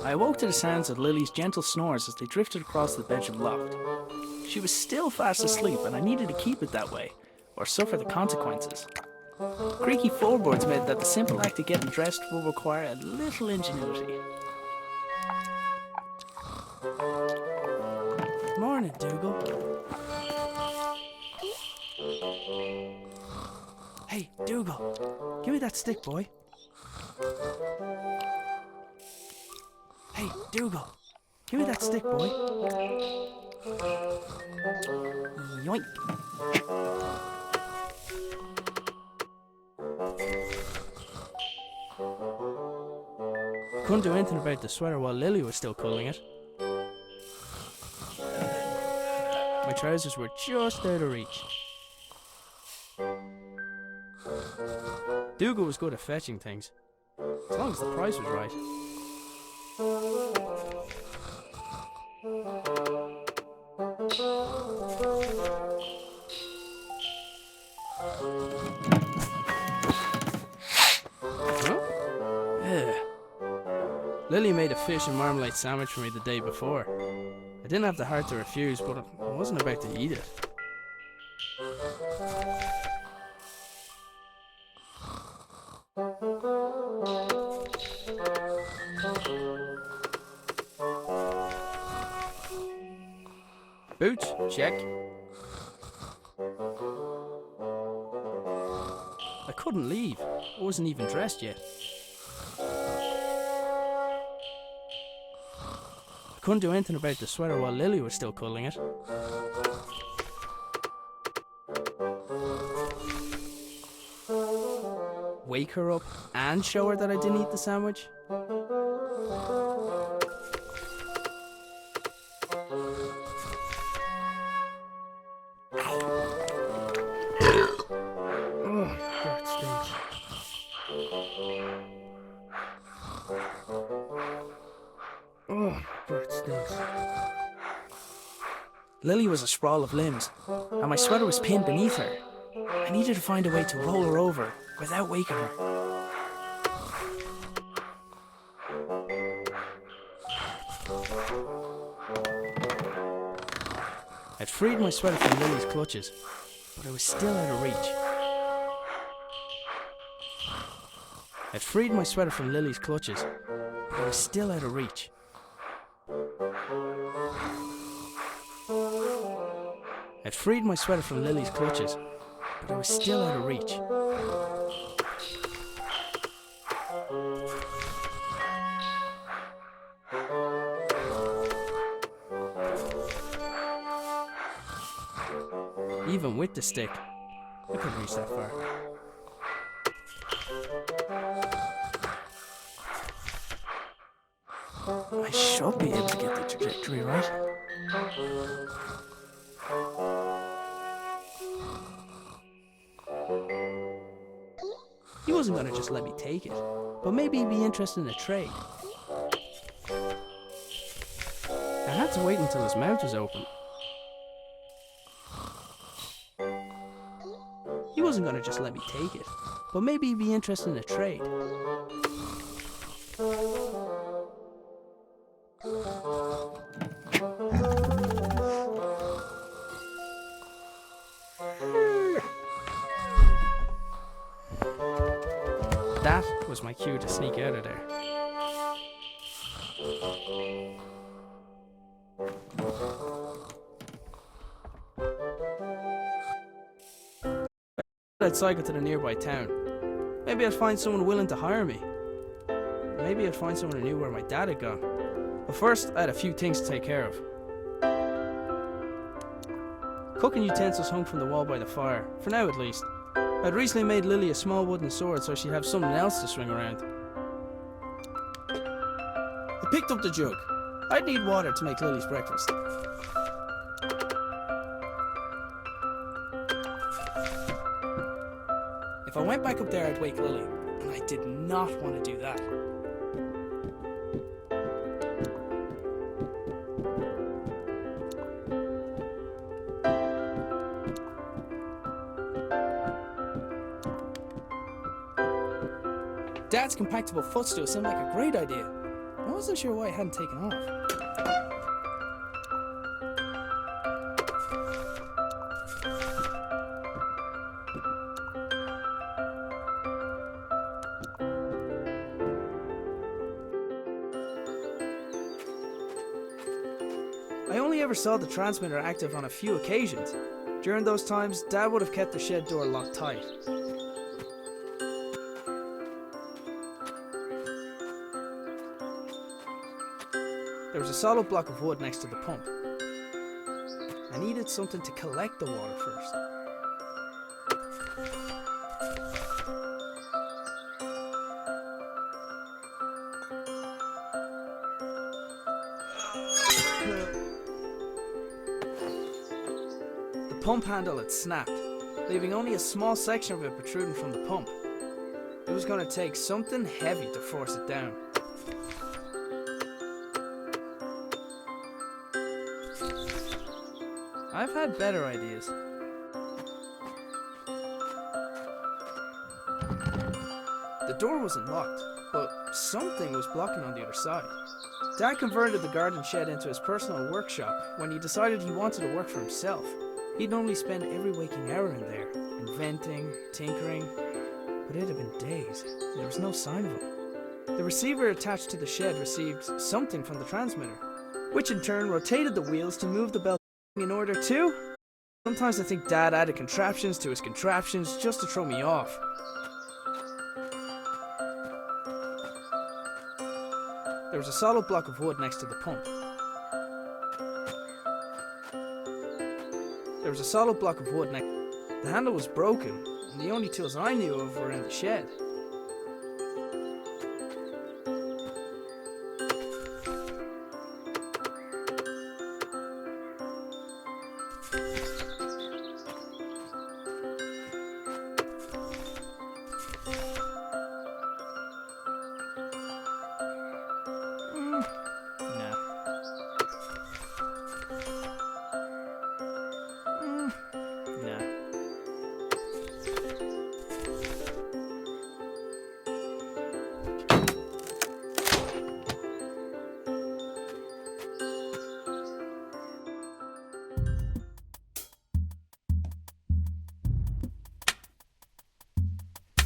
I awoke to the sounds of Lily's gentle snores as they drifted across the bedroom loft. She was still fast asleep and I needed to keep it that way, or suffer the consequences. Creaky floorboards meant that the simple act of getting dressed would require a little ingenuity. Morning, Dougal. Hey, Dougal, give me that stick, boy. Hey, Dougal, give me that stick, boy. Yoink. Couldn't do anything about the sweater while Lily was still culling it. My trousers were just out of reach. Dougal was good at fetching things, as long as the price was right. Lily made a fish and marmalade sandwich for me the day before. I didn't have the heart to refuse, but I wasn't about to eat it. Boots, check. I couldn't leave. I wasn't even dressed yet. I couldn't do anything about the sweater while Lily was still culling it. Wake her up and show her that I didn't eat the sandwich? Oh, God, it stinks. Oh, God, it stinks. Lily was a sprawl of limbs, and my sweater was pinned beneath her. I needed to find a way to roll her over without waking her. I'd freed my sweater from Lily's clutches, but I was still out of reach. I'd freed my sweater from Lily's clutches, but I was still out of reach. I'd freed my sweater from Lily's clutches, but I was still out of reach. Even with the stick, I couldn't reach that far. I should be able to get the trajectory right. He wasn't going to just let me take it, but maybe he'd be interested in a trade. I had to wait until his mouth was open. wasn't going to just let me take it, but maybe he'd be interested in a trade. That was my cue to sneak out of there. I'd cycle to the nearby town. Maybe I'd find someone willing to hire me. Maybe I'd find someone who knew where my dad had gone. But first, I had a few things to take care of. Cooking utensils hung from the wall by the fire, for now at least. I'd recently made Lily a small wooden sword so she'd have something else to swing around. I picked up the jug. I'd need water to make Lily's breakfast. If I went back up there, I'd wake Lily, and I did not want to do that. Dad's compactable footstool seemed like a great idea. I wasn't sure why it hadn't taken off. I only ever saw the transmitter active on a few occasions. During those times, Dad would have kept the shed door locked tight. There was a solid block of wood next to the pump. I needed something to collect the water first. The pump handle had snapped, leaving only a small section of it protruding from the pump. It was going to take something heavy to force it down. I've had better ideas. The door wasn't locked, but something was blocking on the other side. Dad converted the garden shed into his personal workshop when he decided he wanted to work for himself. He'd normally spend every waking hour in there, inventing, tinkering, but it had been days, and there was no sign of him. The receiver attached to the shed received something from the transmitter, which in turn rotated the wheels to move the bell in order to... Sometimes I think Dad added contraptions to his contraptions just to throw me off. There was a solid block of wood next to the pump. The handle was broken, and the only tools I knew of were in the shed.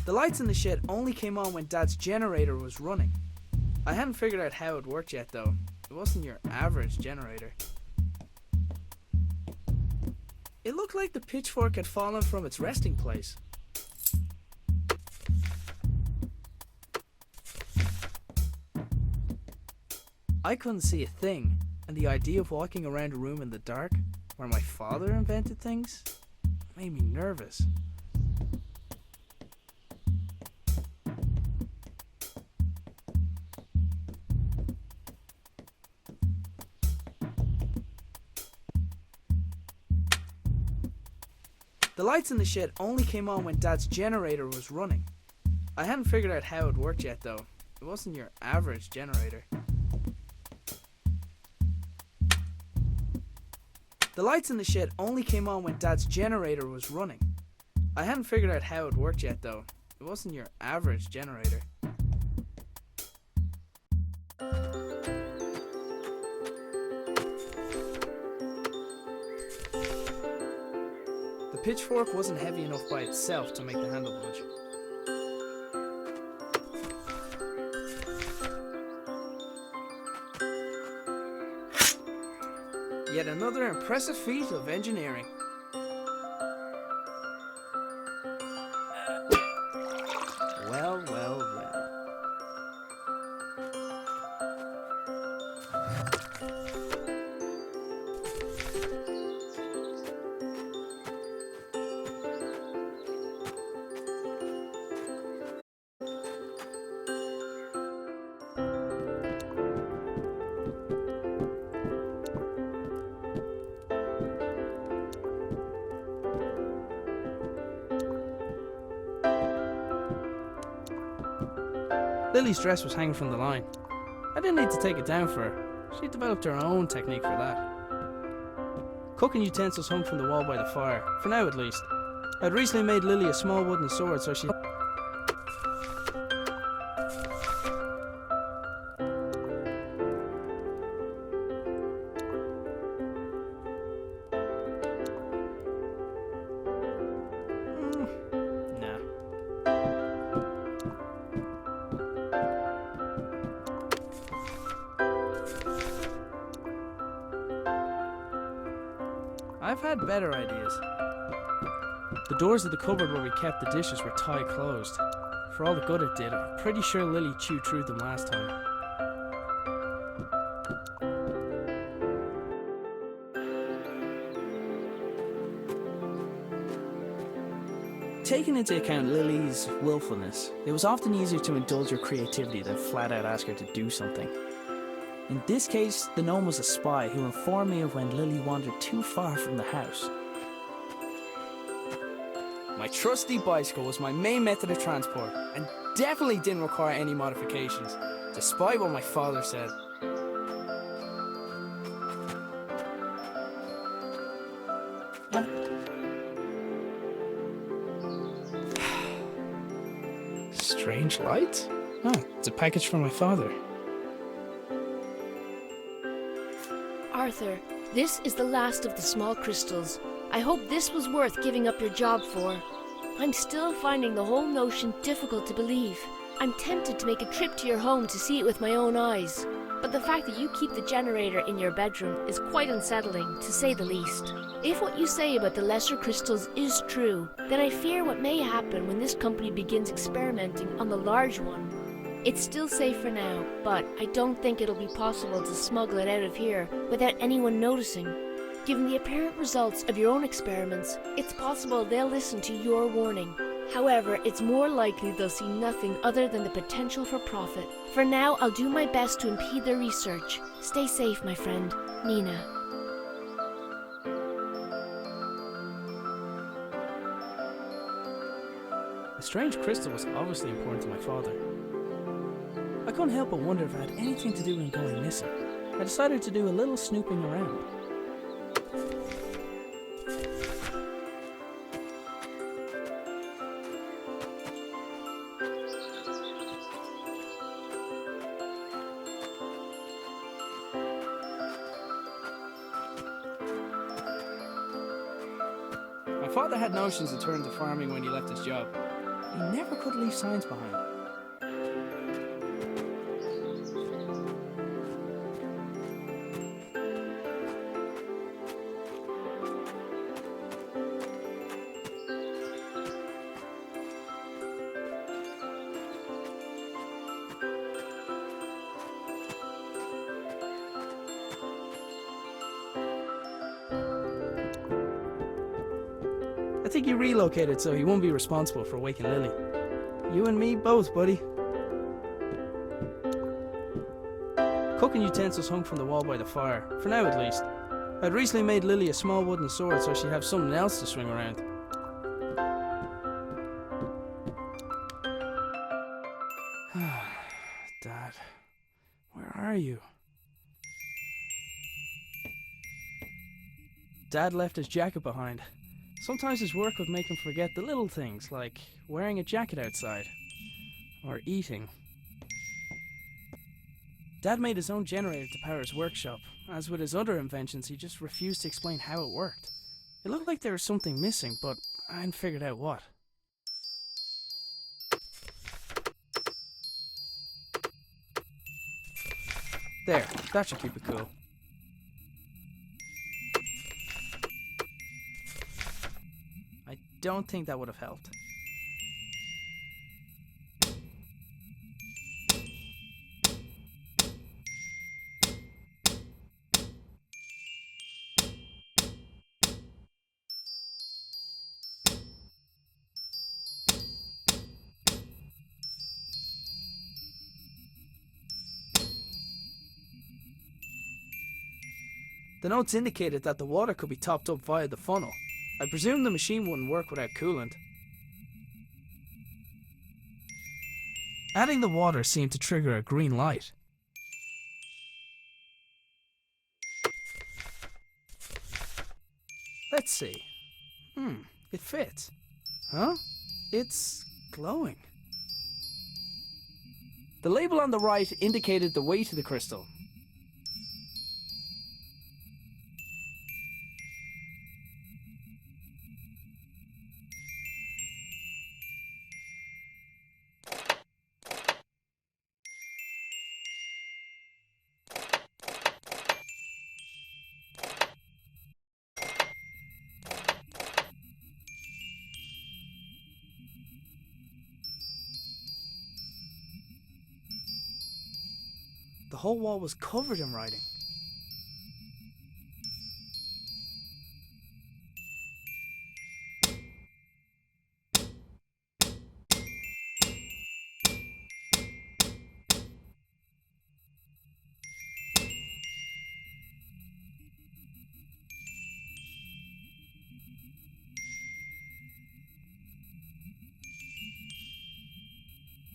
The lights in the shed only came on when Dad's generator was running. I hadn't figured out how it worked yet though. It wasn't your average generator. It looked like the pitchfork had fallen from its resting place. I couldn't see a thing, and the idea of walking around a room in the dark where my father invented things made me nervous. The lights in the shed only came on when Dad's generator was running. I hadn't figured out how it worked yet though. It wasn't your average generator. The lights in the shed only came on when Dad's generator was running. I hadn't figured out how it worked yet though. It wasn't your average generator. The pitchfork wasn't heavy enough by itself to make the handle budge. Yet another impressive feat of engineering. Well, well, well. Lily's dress was hanging from the line. I didn't need to take it down for her. She developed her own technique for that. Cooking utensils hung from the wall by the fire, for now at least. I'd recently made Lily a small wooden sword so she... Nah. I've had better ideas. The doors of the cupboard where we kept the dishes were tight closed. For all the good it did, I'm pretty sure Lily chewed through them last time. Taking into account Lily's willfulness, it was often easier to indulge her creativity than flat out ask her to do something. In this case, the gnome was a spy who informed me of when Lily wandered too far from the house. My trusty bicycle was my main method of transport, and definitely didn't require any modifications, despite what my father said. Strange light? Oh, it's a package from my father. Arthur, this is the last of the small crystals. I hope this was worth giving up your job for. I'm still finding the whole notion difficult to believe. I'm tempted to make a trip to your home to see it with my own eyes. But the fact that you keep the generator in your bedroom is quite unsettling, to say the least. If what you say about the lesser crystals is true, then I fear what may happen when this company begins experimenting on the large one. It's still safe for now, but I don't think it'll be possible to smuggle it out of here without anyone noticing. Given the apparent results of your own experiments, it's possible they'll listen to your warning. However, it's more likely they'll see nothing other than the potential for profit. For now, I'll do my best to impede their research. Stay safe, my friend, Nina. The strange crystal was obviously important to my father. I couldn't help but wonder if it had anything to do with him going missing. I decided to do a little snooping around. My father had notions to turn to farming when he left his job. He never could leave signs behind. I think he relocated so he won't be responsible for waking Lily. You and me both, buddy. Cooking utensils hung from the wall by the fire, for now at least. I'd recently made Lily a small wooden sword so she'd have something else to swing around. Dad, where are you? Dad left his jacket behind. Sometimes his work would make him forget the little things, like wearing a jacket outside, or eating. Dad made his own generator to power his workshop. As with his other inventions, he just refused to explain how it worked. It looked like there was something missing, but I hadn't figured out what. There, that should keep it cool. I don't think that would have helped. The notes indicated that the water could be topped up via the funnel. I presume the machine wouldn't work without coolant. Adding the water seemed to trigger a green light. Let's see. It fits. Huh? It's glowing. The label on the right indicated the weight of the crystal. The whole wall was covered in writing.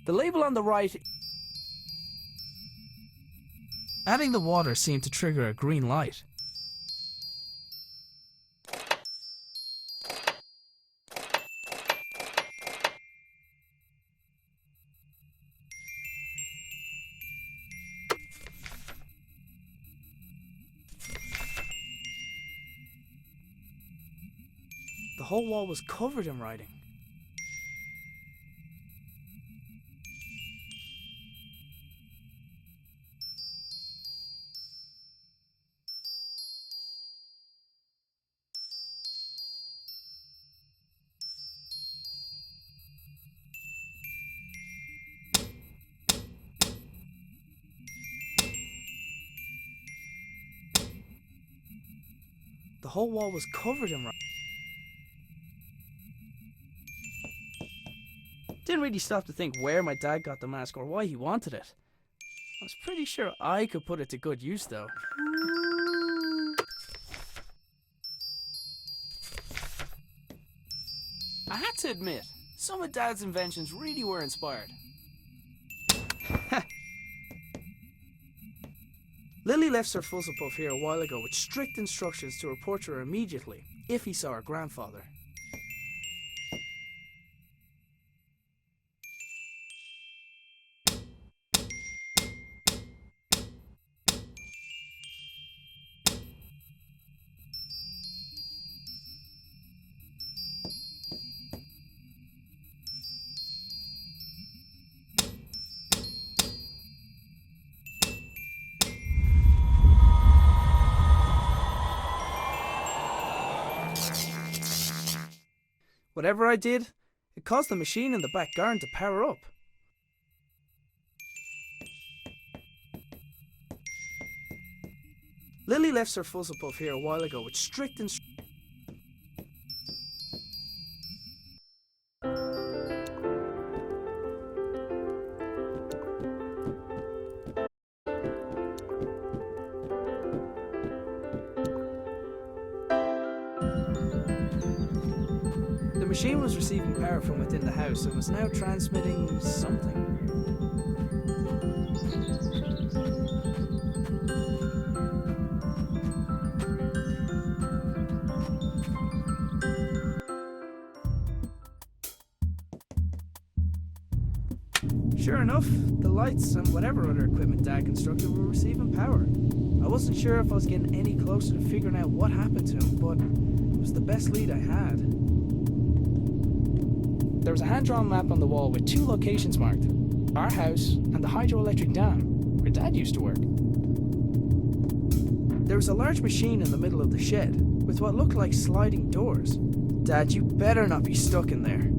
The label on the right... Adding the water seemed to trigger a green light. The whole wall was covered in writing. The whole wall was covered in writing. Didn't really stop to think where my dad got the mask or why he wanted it. I was pretty sure I could put it to good use though. I had to admit, some of Dad's inventions really were inspired. Lily left Sir Fuzzlepuff here a while ago with strict instructions to report to her immediately if he saw her grandfather. Whatever I did, it caused the machine in the back garden to power up. Lily left Sir Fuzzlepuff here a while ago with strict instructions. The machine was receiving power from within the house and was now transmitting something. Sure enough, the lights and whatever other equipment Dad constructed were receiving power. I wasn't sure if I was getting any closer to figuring out what happened to him, but it was the best lead I had. There was a hand-drawn map on the wall with 2 locations marked. Our house and the hydroelectric dam, where Dad used to work. There was a large machine in the middle of the shed, with what looked like sliding doors. Dad, you better not be stuck in there.